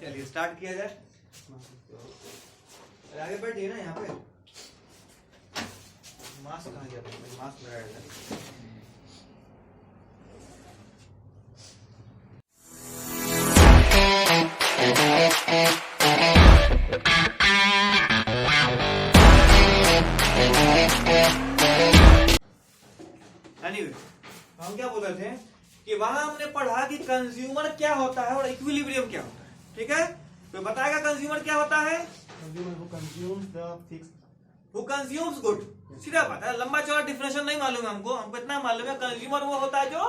चलिए स्टार्ट किया जाए। आगे बैठिए ना, यहाँ पे मास्क कहाँ गया? मास्क लगाया था। Anyway, हम क्या बोल रहे थे कि वहां हमने पढ़ा कि कंज्यूमर क्या होता है और इक्विलिब्रियम क्या होता है। ठीक है, तो बताएगा कंज्यूमर क्या होता है? Who consumes good। सीधा बात है, लंबा चौड़ा डिफिनेशन नहीं मालूम है हमको इतना मालूम है कंज्यूमर वो होता है जो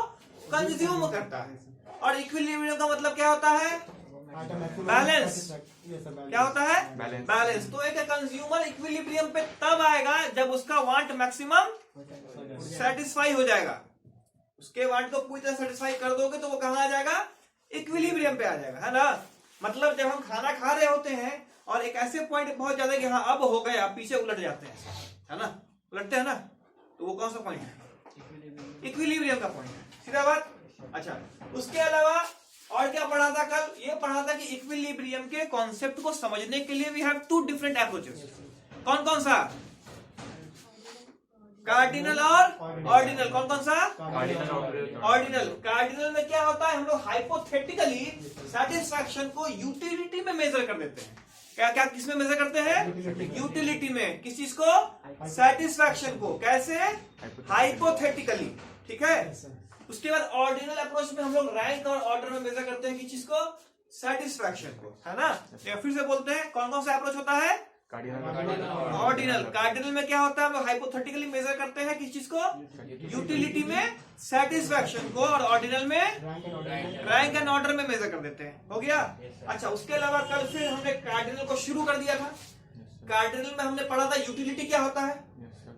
कंज्यूम करता है। और इक्विलिब्रियम का मतलब क्या होता है? बैलेंस। क्या होता है? बैलेंस। तो एक कंज्यूमर इक्विलिब्रियम पे तब आएगा जब उसका वांट मैक्सिमम सेटिस्फाई हो जाएगा। उसके वांट को पूरी तरह सेटिस्फाई कर दोगे तो वो कहां आ जाएगा? इक्विलिब्रियम पे आ जाएगा, है ना। मतलब जब हम खाना खा रहे होते हैं और एक ऐसे पॉइंट बहुत ज्यादा कि हाँ अब हो गया, पीछे उलट जाते हैं, है ना, उलटते हैं ना, तो वो कौन सा पॉइंट है? इक्विलिब्रियम का पॉइंट है। सीधा बात। अच्छा, उसके अलावा और क्या पढ़ा था कल? ये पढ़ा था कि इक्विलिब्रियम के कॉन्सेप्ट को समझने के लिए we have two different approaches. कौन कौन सा? कार्डिनल और ऑर्डिनल। कौन कौन सा? ऑर्डिनल। कार्डिनल में क्या होता है? हम लोग हाइपोथेटिकली सेटिस्फैक्शन को यूटिलिटी में मेजर कर देते हैं। क्या क्या किस में मेजर करते हैं? यूटिलिटी में। किस चीज को? सेटिस्फैक्शन को। कैसे? हाइपोथेटिकली। ठीक है। उसके बाद ऑर्डिनल अप्रोच में हम लोग रैंक और ऑर्डर में मेजर करते हैं किस चीज को? सेटिस्फैक्शन को, है ना। फिर से बोलते हैं कौन कौन सा अप्रोच होता है? ऑर्डिनल। कार्डिनल में क्या होता है? हम लोग हाइपोथेटिकली मेजर करते हैं किस चीज को? यूटिलिटी में सेटिस्फैक्शन को। और ऑर्डिनल में रैंक एंड ऑर्डर में मेजर कर देते हैं। हो गया। अच्छा, उसके अलावा कल फिर हमने कार्डिनल को शुरू कर दिया था। कार्डिनल में हमने पढ़ा था यूटिलिटी क्या होता है।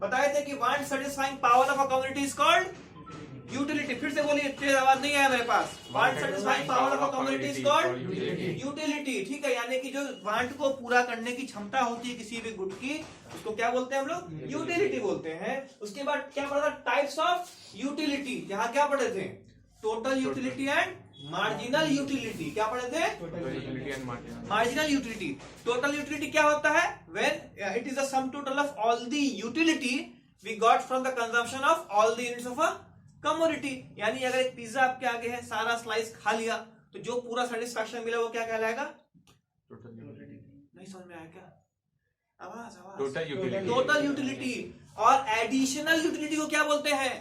बताए थे कि want satisfying power of a community is called utility. फिर से बोलिए, तेज आवाज नहीं आया मेरे पास। Want satisfying power of a community is called utility. ठीक है, यानी कि जो वांट को पूरा करने की क्षमता होती है किसी भी गुड की, उसको क्या बोलते हैं हम लोग? यूटिलिटी बोलते हैं। उसके बाद क्या पढ़ा था? Types of utility. यहाँ क्या पढ़े थे? Total utility and marginal utility. क्या पढ़े थे? Marginal utility. टोटल यूटिलिटी क्या होता है? When it is the sum total of all the utility we got from the consumption of all the units of a commodity. यानी अगर एक pizza आपके आगे है, सारा स्लाइस खा लिया, तो जो पूरा सेटिस्फैक्शन मिला वो क्या कहलाएगा? Total utility. नहीं समझ में आया क्या? आवाज आवाज। Total utility. और एडिशनल यूटिलिटी को क्या बोलते हैं?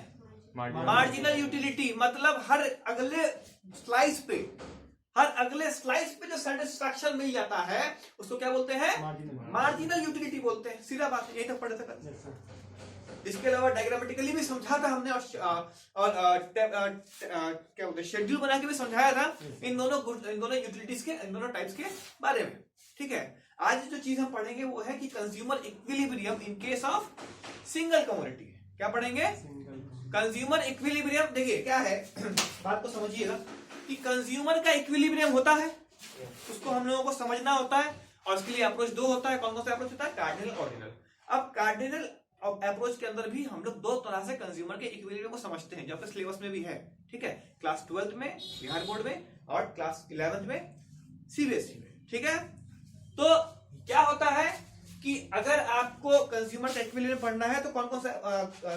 Marginal utility. मतलब हर अगले स्लाइस पे जो सेटिस्फैक्शन मिल जाता है उसको क्या बोलते हैं? मार्जिनल यूटिलिटी बोलते हैं। सीधा बात, यही तक पढ़े थे। इसके अलावा डायग्रामेटिकली भी समझा था हमने और क्या बोलते हैं, शेड्यूल बना के भी समझाया था इन दोनों यूटिलिटीज के, इन दोनों टाइप्स के बारे में। ठीक है, आज जो चीज हम पढ़ेंगे वो है कि consumer equilibrium in case of single commodity. क्या पढ़ेंगे? Consumer equilibrium. देखिए क्या है, बात को समझिएगा कि कंज्यूमर का इक्विलिब्रियम होता है, उसको हम लोगों को समझना होता है। और उसके लिए अप्रोच दो होता है। कौन कौन सा अप्रोच होता है? Cardinal, ordinal. अब कार्डिनल अप्रोच के अंदर भी हम लोग दो तरह से कंज्यूमर के इक्विलिब्रियम को समझते हैं, जो आपके सिलेबस में भी है। ठीक है, क्लास 12th में बिहार बोर्ड में और क्लास 11th में सीबीएसई में। ठीक है, तो क्या होता है कि अगर आपको कंज्यूमर का इक्विलिब्रियम पढ़ना है तो कौन कौन सा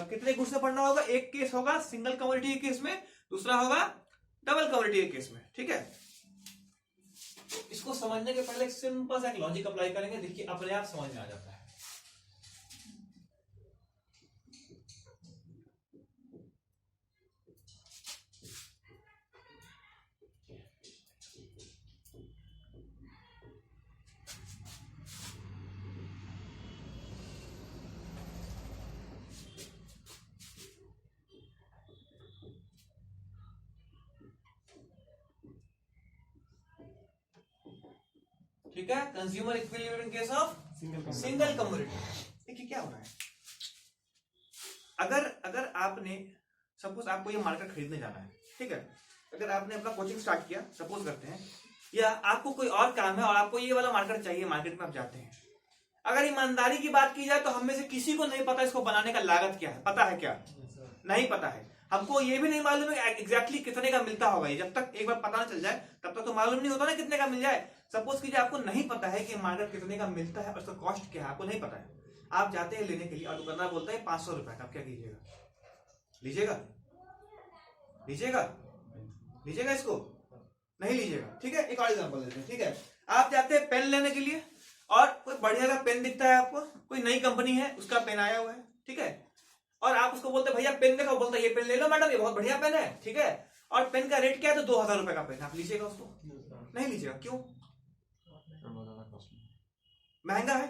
कितने गुड से पढ़ना होगा? एक केस होगा सिंगल कमोडिटी के केस में, दूसरा होगा डबल कमोडिटी के केस में। ठीक है, तो इसको समझने के पहले एक सिंपल सा एक लॉजिक अप्लाई करेंगे, देखिए अपने आप समझ में आ जाता है। ठीक है, consumer equilibrium in case of single commodity. देखिए क्या हो रहा है, अगर आपने सपोज आपको ये मार्केट खरीदने जाना है। ठीक है, अगर आपने अपना कोचिंग स्टार्ट किया, सपोज करते हैं, या आपको कोई और काम है और आपको ये वाला मार्केट चाहिए, मार्केट में आप जाते हैं। अगर ईमानदारी की बात की जाए तो हम में से किसी को नहीं पता इसको बनाने का लागत क्या है। पता है क्या? नहीं पता है। हमको ये भी नहीं मालूम है एग्जैक्टली कितने का मिलता होगा। जब तक एक बार पता न चल जाए तब तक तो मालूम नहीं होता ना कितने का मिल जाए। सपोज कीजिए आपको नहीं पता है कि मार्केट कितने का मिलता है और उसका कॉस्ट क्या है, आपको नहीं पता है, आप जाते हैं लेने के लिए और दुकानदार बोलता है 500 रुपए का, आप क्या कीजिएगा? लीजिएगा? लीजिएगा? लीजिएगा इसको? नहीं लीजिएगा। ठीक है, एक और एग्जांपल देते हैं। ठीक है, आप जाते हैं पेन लेने के लिए और कोई बढ़िया का पेन दिखता है आपको, कोई नई कंपनी है उसका पेन आया हुआ है, ठीक है, और आप उसको बोलते हैं भैया पेन देखो, बोलता है ये पेन ले लो मैडम, ये बहुत बढ़िया पेन है, ठीक है, और पेन का रेट क्या है? तो 2000 रुपए का पेन। आप लीजिएगा उसको? नहीं लीजिएगा। क्यों? महंगा है।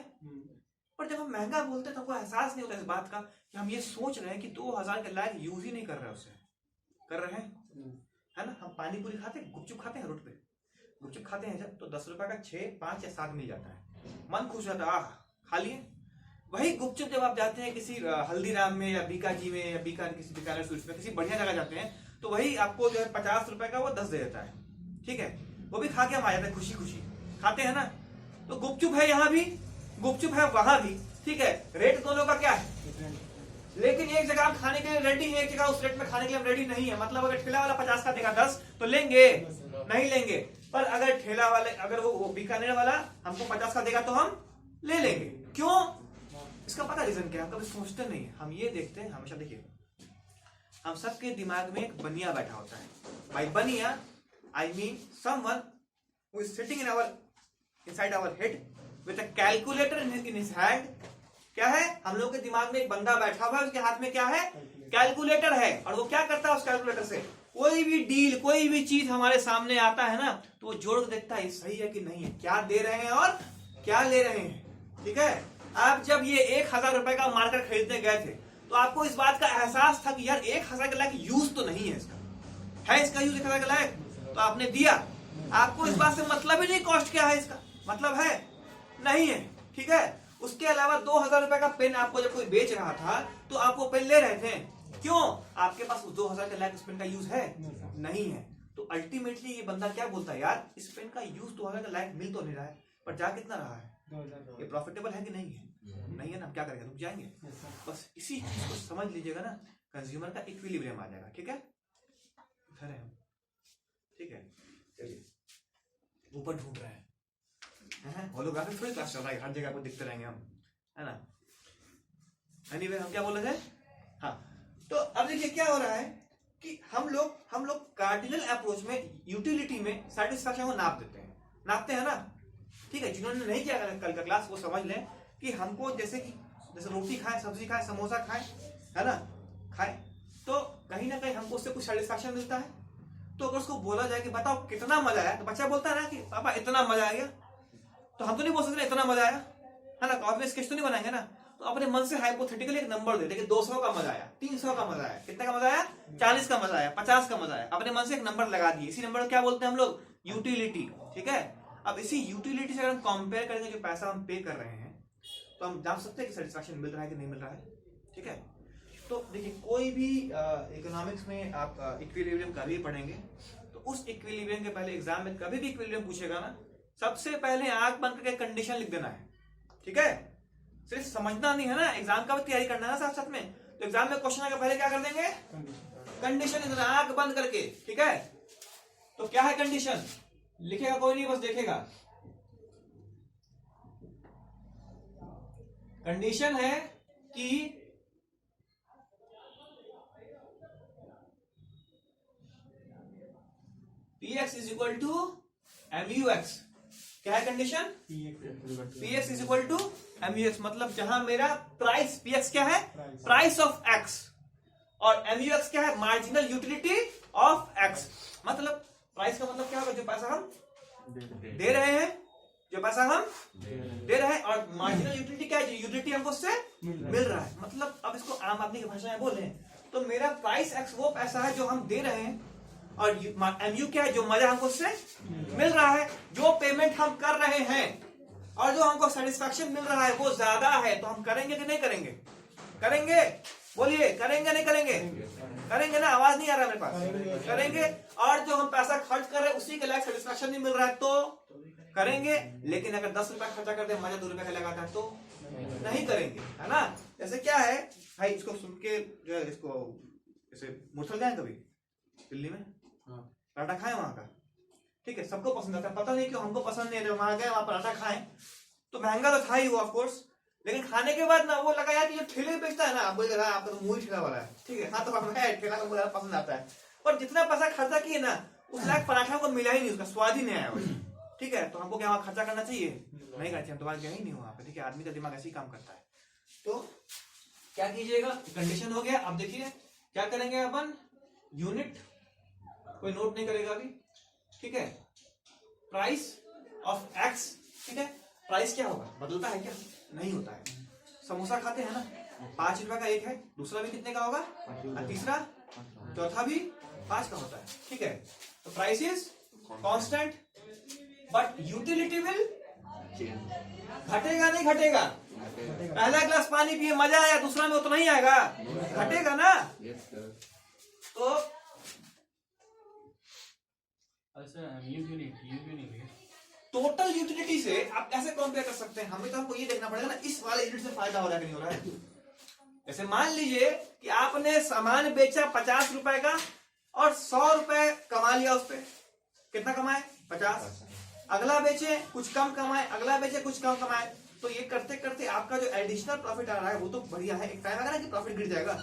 पर जब हम महंगा बोलते हैं तो हमको एहसास नहीं होता इस बात का कि हम ये सोच रहे हैं कि 2000 के लायक यूज ही नहीं कर रहे हैं, उससे कर रहे हैं, है ना। हम पानी पूरी खाते हैं, गुपचुप खाते हैं, रोड पे गुपचुप खाते हैं जब, तो 10 रुपए का 6, 5 या 7 मिल जाता है, मन खुश होता है, खा लिए। वही गुपचुप जब आप जाते हैं किसी हल्दीराम में या बीकाजी में या किसी बीकानेर स्वीट्स में, किसी बढ़िया जगह जाते हैं, तो वही आपको जो है 50 रुपए का वो 10 दे देता है, ठीक है, वो भी खा के हम आ जाते हैं, खुशी खुशी खाते हैं ना। तो गुपचुप है यहाँ भी, गुपचुप है वहां भी, ठीक है, रेट दोनों का क्या है, लेकिन एक जगह आप खाने के लिए रेडी है, एक जगह उस रेट में खाने के लिए रेडी नहीं है। मतलब अगर ठेला वाला 50 का देगा 10 तो लेंगे? नहीं लेंगे। पर अगर ठेला वाले, अगर वो बीकानेर वाला हमको 50 का देगा तो हम ले लेंगे। क्यों? इसका पता रीजन क्या है? कभी सोचते नहीं है। हम ये देखते हैं हमेशा, देखिए हम सबके दिमाग में एक बनिया बैठा होता है। By baniya I mean someone who is sitting inside our head with a calculator in his hand. क्या है? हम लोग के दिमाग में एक बंदा बैठा हुआ है, उसके हाथ में क्या है? कैलकुलेटर है। और वो क्या करता है उस कैलकुलेटर से? कोई भी डील, कोई भी चीज हमारे सामने आता है ना, तो वो जोड़ देखता है सही है कि नहीं है, क्या दे रहे हैं और क्या ले रहे हैं, ठीक है। आप जब ये 1000 रुपए का मार्कर खरीदने गए थे तो आपको इस बात का एहसास था कि यार 1000 के लायक यूज तो नहीं है इसका, है इसका यूज 1000 के लायक, तो आपने दिया। आपको इस बात से मतलब ही नहीं कॉस्ट क्या है इसका, मतलब है नहीं है, ठीक है। उसके अलावा 2000 रुपए का पेन आपको जब कोई बेच रहा था तो आप वो पेन ले रहे थे, क्यों? आपके पास उस 2000 के लायक उस पेन का यूज है? नहीं है। तो अल्टीमेटली ये बंदा क्या बोलता है, यार इस पेन का यूज 2000 के लायक मिल तो नहीं रहा है, पर जा कितना रहा है, ये प्रॉफिटेबल है कि नहीं है? नहीं है ना, क्या करेंगे, रुक जाएंगे। बस इसी चीज को समझ लीजिएगा ना, कंज्यूमर का इक्विलिब्रियम आ जाएगा, ठीक है। इधर है हम, ठीक है, चलिए ऊपर ढूंढ रहे हैं, होलोग्राफी थोड़ी क्लास चल रहा है, हर जगह पर दिखते रहेंगे हम, है ना। एनीवे हम क्या बोल रहे थे, हाँ, तो अब देखिए क्या हो रहा है कि हम लोग कार्डिनल अप्रोच में, यूटिलिटी में सेटिस्फैक्शन को नापते हैं ना, ठीक है। जिन्होंने नहीं किया कल का क्लास वो समझ लें कि हमको जैसे रोटी खाएं, सब्जी खाएं, समोसा खाएं, है ना, खाएं, तो कहीं ना कहीं हमको उससे कुछ सेटिस्फैक्शन मिलता है। तो अगर उसको बोला जाए कि बताओ कितना मजा आया, तो बच्चा बोलता है ना कि पापा इतना मजा आ गया, तो हम तो नहीं बोल सकते इतना मजा आया, है ना, अपने स्केच तो नहीं बनाएंगे ना। तो अपने मन से हाइपोथेटिकली एक नंबर दे कि 200 का मजा आया, 300 का मजा आया, कितने का मजा आया, 40 का मजा आया, 50 का मजा आया, अपने मन से एक नंबर लगा दिए। इसी नंबर को क्या बोलते हैं हम लोग, यूटिलिटी, ठीक है। अब इसी यूटिलिटी से अगर हम कंपेयर करेंगे जो पैसा हम पे कर रहे हैं, तो हम जान सकते हैं कि सेटिस्फैक्शन मिल रहा है कि नहीं मिल रहा है, ठीक है। तो देखिए कोई भी इकोनॉमिक्स में आप इक्विलिब्रियम कभी पढ़ेंगे तो उस इक्विलिब्रियम के पहले एग्जाम में कभी भी इक्विलिब्रियम पूछेगा ना, सबसे पहले आंख बंद करके कंडीशन लिख देना है, ठीक है। सिर्फ समझना नहीं है ना, एग्जाम का भी तैयारी करना है ना साथ साथ में। तो एग्जाम में क्वेश्चन के पहले क्या कर देंगे, कंडीशन लिख देना आंख बंद करके, ठीक है। तो क्या है कंडीशन, लिखेगा कोई नहीं, बस देखेगा। कंडीशन है कि px is equal to MUX। क्या है condition, px is equal to MUX, मतलब जहां मेरा प्राइस, px क्या है, प्राइस ऑफ x, और MUX क्या है, मार्जिनल यूटिलिटी ऑफ x। मतलब प्राइस का मतलब क्या होगा, जो पैसा हम दे रहे हैं, जो पैसा हम दे रहे हैं, और मार्जिनल यूटिलिटी क्या है, जो यूटिलिटी हमको उससे मिल रहा है। मतलब अब इसको आम आदमी की भाषा में बोले तो मेरा प्राइस x वो पैसा है जो हम दे रहे हैं, और MU क्या है, जो मजा हमको उससे मिल रहा है। जो पेमेंट हम कर रहे हैं और जो हमको सेटिस्फैक्शन मिल रहा है वो ज्यादा है, तो हम करेंगे कि नहीं करेंगे, करेंगे, बोलिए करेंगे नहीं करेंगे, करेंगे ना, आवाज नहीं आ रहा मेरे पास, करेंगे। और जो हम पैसा खर्च कर रहे हैं उसी के लायक सेटिस्फैक्शन नहीं मिल रहा है तो करेंगे। लेकिन अगर 10 रुपया खर्चा करते मजा 2 रुपया का लगाता है तो नहीं करेंगे, है ना। जैसे क्या है भाई, इसको सुन के जो है इसको जैसे मुरथल गए कभी दिल्ली में, पराठा खाए वहां का, ठीक है, सबको पसंद आता है, पता नहीं क्यों हमको पसंद नहीं है, वहां गए वहां पराठा खाए, तो महंगा तो था ही वो ऑफ कोर्स, लेकिन खाने के बाद ना वो लगा यार ये ठेले बेचता है ना, आप बोल रहा आपका तो मुंह ही ठेला वाला है, ठीक है, हाँ तो आपको है ठेला का मुझे पसंद आता है, और जितना पैसा खर्चा किए ना उस लायक पराठा को मिला ही नहीं, उसका स्वाद ही नहीं आया वही, ठीक है, तो हमको क्या वहाँ खर्चा करना चाहिए, नहीं करना चाहिए, हम तो गया ही नहीं वहाँ पे, ठीक है, आदमी का दिमाग ऐसे ही काम करता है। तो क्या कीजिएगा, कंडीशन हो गया, अब देखिए क्या करेंगे अपन, यूनिट कोई नोट नहीं करेगा अभी, ठीक है, प्राइस ऑफ एक्स, ठीक है, प्राइस क्या होगा, बदलता है क्या, नहीं होता है, समोसा खाते हैं ना, 5 रुपए का एक है, दूसरा भी कितने का होगा, तीसरा चौथा भी 5 का होता है, ठीक है, तो price is constant but utility will घटेगा नहीं घटेगा, पहला ग्लास पानी पिए मजा आया, दूसरा में उतना ही आएगा, घटेगा ना, तो टोटल यूटिलिटी से आप कैसे कंपेयर कर सकते हैं, हमें तो हमको ये देखना पड़ेगा ना इस वाले यूनिट से फायदा हो रहा है कि नहीं हो रहा है। जैसे मान लीजिए कि आपने सामान बेचा 50 रुपए का और 100 रुपए कमा लिया, उस पर कितना कमाए 50, अगला बेचे कुछ कम कमाए, अगला बेचे कुछ कम कमाए, तो ये करते करते आपका जो एडिशनल प्रॉफिट आ रहा है वो तो बढ़िया है, एक टाइम आएगा ना कि प्रॉफिट गिर जाएगा,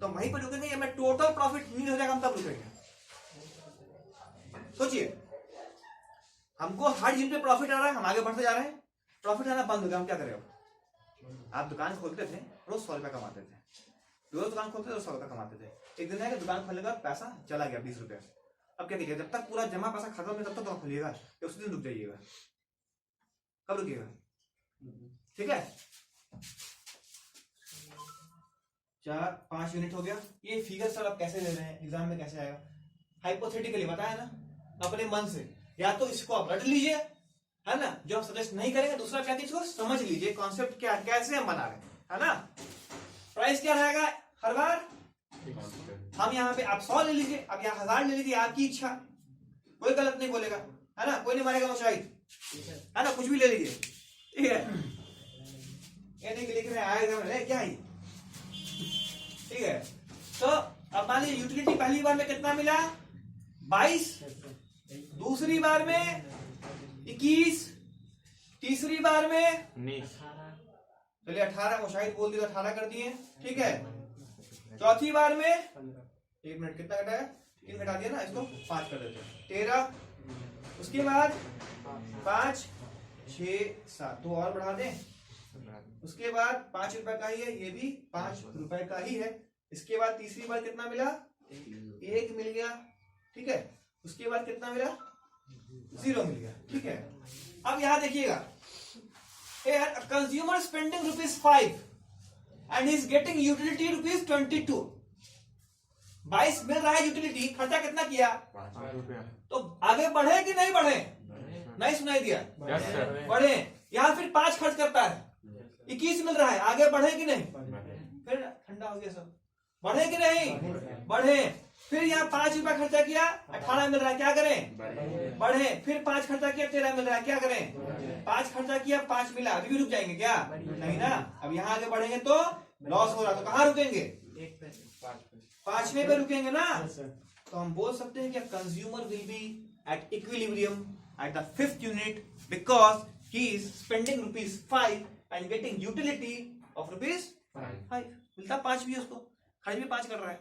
तो वहीं पर रुकेंगे, मैं टोटल प्रॉफिट नहीं हो जाएगा, हम तब रुकेंगे। सोचिए हमको हर यूनिट पे प्रॉफिट आ रहा है, हम आगे बढ़ते जा रहे हैं, प्रॉफिट आना बंद हो गया, हम क्या करें अब, आप दुकान खोलते थे रोज 100 रुपया कमाते थे, रोज दुकान खोलते थे 100 रुपया कमाते थे, एक दिन आएगा दुकान खोलने का पैसा चला गया 20 रुपया, अब क्या कीजिएगा, जब तक पूरा जमा पैसा खत्म नहीं तब तक दुकान खोलिएगा या उसी दिन रुक जाइएगा, कब रुकिएगा, ठीक है, 4-5 यूनिट हो गया, ये फिगर सर आप कैसे ले रहे हैं, एग्जाम में कैसे आएगा, हाइपोथेटिकली बताया ना, अपने मन से, या तो इसको आप रट लीजिए, है ना, जो आप सजेस्ट नहीं करेंगे, दूसरा क्या चीज को समझ लीजिए, कॉन्सेप्ट क्या कैसे हम बना रहे हैं, है ना, प्राइस क्या रहेगा हर बार, हम यहाँ पे आप 100 ले लीजिए, अब यहाँ 1000 ले लीजिए, आपकी इच्छा, कोई गलत नहीं बोलेगा, है ना, कोई नहीं मारेगा मुशाहिद, है ना, कुछ भी ले लीजिए, ठीक है, ये नहीं लिख रहे आएगा क्या ही, ठीक है, तो अब मान लीजिए यूटिलिटी पहली बार में कितना मिला 22, दूसरी बार में 21, तीसरी बार में 19, चलिए 18, मुशाहिद बोल दिया 18 कर दिए, ठीक है, चौथी बार में 1 मिनट कितना घटाया, 3 घटा दिया ना, इसको 5 कर देते हैं 13, उसके बाद 5 6 7 2 और बढ़ा दें, उसके बाद 5 रुपए का ही है, ये भी 5 रुपए का ही है, इसके बाद तीसरी बार कितना मिला 1 मिल गया, ठीक है, उसके बाद कितना मिला 0 मिल गया, ठीक है, अब यहां देखिएगा consumer spending ₹5 and is getting utility ₹22, 22 मिल रहा है यूटिलिटी, खर्चा कितना किया 5 रुपया, तो आगे बढ़े कि नहीं बढ़े, नहीं सुनाई दिया, बढ़े, यहाँ फिर 5 खर्च करता है, 21 मिल रहा है, आगे बढ़े कि नहीं, फिर ठंडा हो गया सब, बढ़े कि नहीं बढ़े, फिर यहाँ 5 रुपया खर्चा किया 18 मिल रहा है, क्या करें बढ़े, फिर 5 खर्चा किया 13 मिल रहा है, क्या करें 5 खर्चा किया 5 मिला, अभी भी रुक जाएंगे क्या, नहीं ना, अब यहाँ आगे बढ़ेंगे तो लॉस हो रहा, तो कहाँ रुकेंगे 5वें पे रुकेंगे ना, तो हम बोल सकते हैं कि consumer will B at equilibrium at the 5th unit because he is spending ₹5 and getting utility of ₹5, मिलता 5 भी उसको, खर्च भी 5 कर रहा है,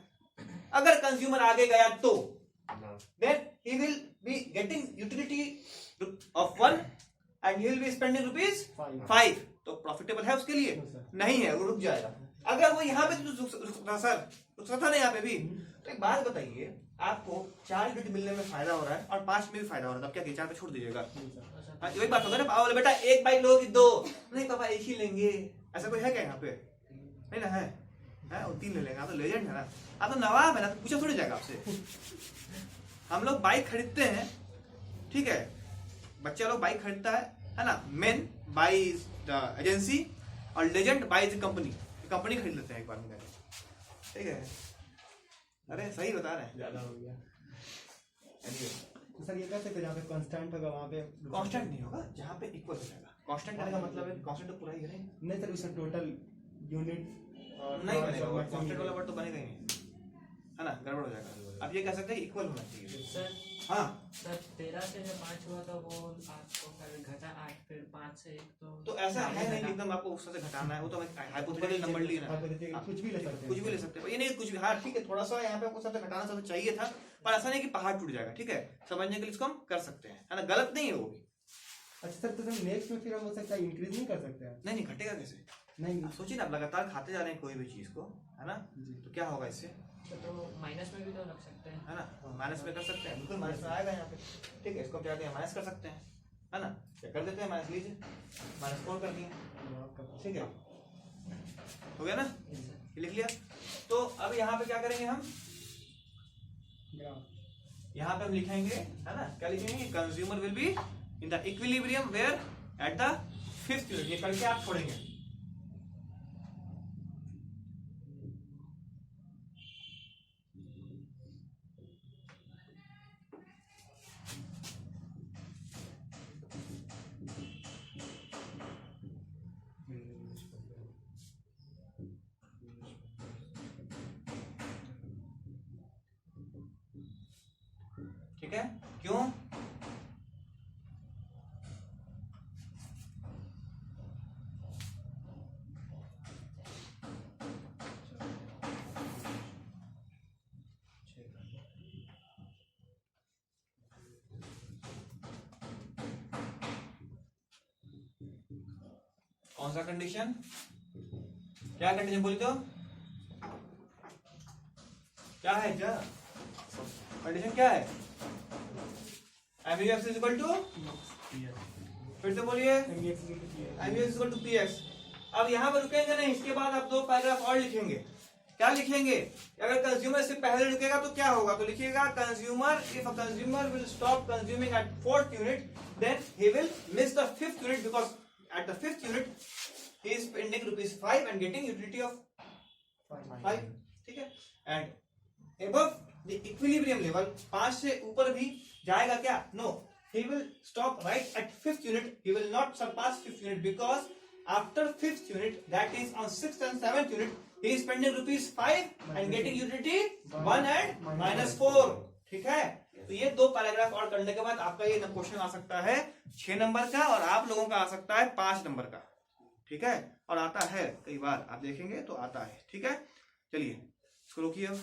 अगर कंज्यूमर आगे गया तो then he will be getting utility of 1 and he will be spending ₹5, तो प्रॉफिटेबल है उसके लिए, नहीं है वो रुक जाएगा, अगर वो यहाँ पे रुक सकता था ना यहाँ पे भी, तो एक बात बताइए, आपको 4 यूनिट मिलने में फायदा हो रहा है और 5 में भी फायदा हो रहा है, तो क्या 4 पे छोड़ दीजिएगा, वही बात होगा ना, पापा बोले बेटा 1 बाइक लोगे 2, नहीं पापा 1 ही लेंगे, ऐसा कोई है क्या यहाँ पे, नहीं ना है, वो 3 ले लेंगे, आप तो लेजेंड है ना, आप तो नवाब है ना, तो पूछा थोड़ी जाएगा आपसे, हम लोग बाइक खरीदते हैं, ठीक है, बच्चा लोग बाइक खरीदता है ना, मेन बाइज द एजेंसी और legend buys the company, company खरीद लेते हैं एक बार में, ठीक है, अरे सही बता रहे हैं, ज्यादा हो गया anyway, तो सर ये कैसे जहाँ पे कांस्टेंट होगा वहाँ पे कांस्टेंट नहीं होगा, जहाँ पे इक्वल हो जाएगा, कांस्टेंट का मतलब है कांस्टेंट तो पूरा ही करेंगे, नहीं सर, उसका टोटल यूनिट नहीं बनेगा, कांस्टेंट वाला वर्ड तो बनेगा ही नहीं, है ना, गड़बड़ हो जाएगा। अब ये कह सकते हैं इक्वल होना चाहिए। सर हाँ सर 13 से जब 5 हुआ तो वो आपको फिर घटा 8, फिर 5 से 1 तो ऐसा है नहीं एकदम आपको उससे से घटाना है, वो तो हाइपोथेटिकल नंबर लिए ना, आप कुछ भी ले सकते हैं, कुछ भी ले सकते हैं, ये नहीं कुछ भी। हाँ ठीक है, थोड़ा सा यहाँ पे आपको सबसे घटाना सबसे चाहिए था, पर ऐसा नहीं कि पहाड़ टूट जाएगा। ठीक है, समझने के लिए इसको हम कर सकते हैं, है ना, गलत नहीं है वो भी। अच्छा सर, तो सर नेक्स्ट में फिर हम हो सकता है इंक्रीज नहीं कर सकते हैं? नहीं नहीं, घटेगा कैसे? नहीं आप सोचिए ना, आप लगातार खाते जा रहे हैं कोई भी चीज को, है ना, तो क्या होगा इससे, तो माइनस में भी तो रख सकते हैं। है ना, माइनस में कर सकते हैं, बिल्कुल माइनस में आएगा यहाँ पे। ठीक है, इसको क्या कहते हैं, माइनस कर सकते हैं, है ना, क्या कर देते हैं, माइनस लीजिए, -4 कर दिए। ठीक है, हो गया ना, ये लिख लिया। तो अब यहाँ पे क्या करेंगे हम, यहाँ पे हम लिखेंगे, है ना, क्या लिखेंगे, consumer will be in the equilibrium where at the 5th unit. ये करके आप छोड़ेंगे। ठीक है, क्यों? कौन सा कंडीशन, क्या कंडीशन बोली तो, क्या है, क्या कंडीशन क्या है, MUX इज इक्वल टू, फिर से बोलिए, MUX इक्वल टू PX। अब यहाँ पर रुकेंगे नहीं, इसके बाद आप 2 पैराग्राफ और लिखेंगे। क्या लिखेंगे, अगर कंज्यूमर से पहले रुकेगा तो क्या होगा, तो लिखिएगा consumer, if a consumer will stop consuming at 4th unit then he will miss the 5th unit, because at the 5th यूनिट he is spending ₹5 and getting utility of 5। ठीक है, and above the equilibrium level, 5 से ऊपर भी जाएगा क्या, no, he will stop right at 5th unit, he will not surpass 5th unit, because after 5th unit, that is on 6th and 7th unit, he is spending ₹5 and getting utility 1 and -4। ठीक है, तो ये 2 paragraph और करने के बाद आपका ये क्वेश्चन आ सकता है 6 नंबर का, और आप लोगों का आ सकता है 5 नंबर का। ठीक है, और आता है कई बार, आप देखेंगे तो आता है। ठीक है, चलिए इसको रोकिए अब।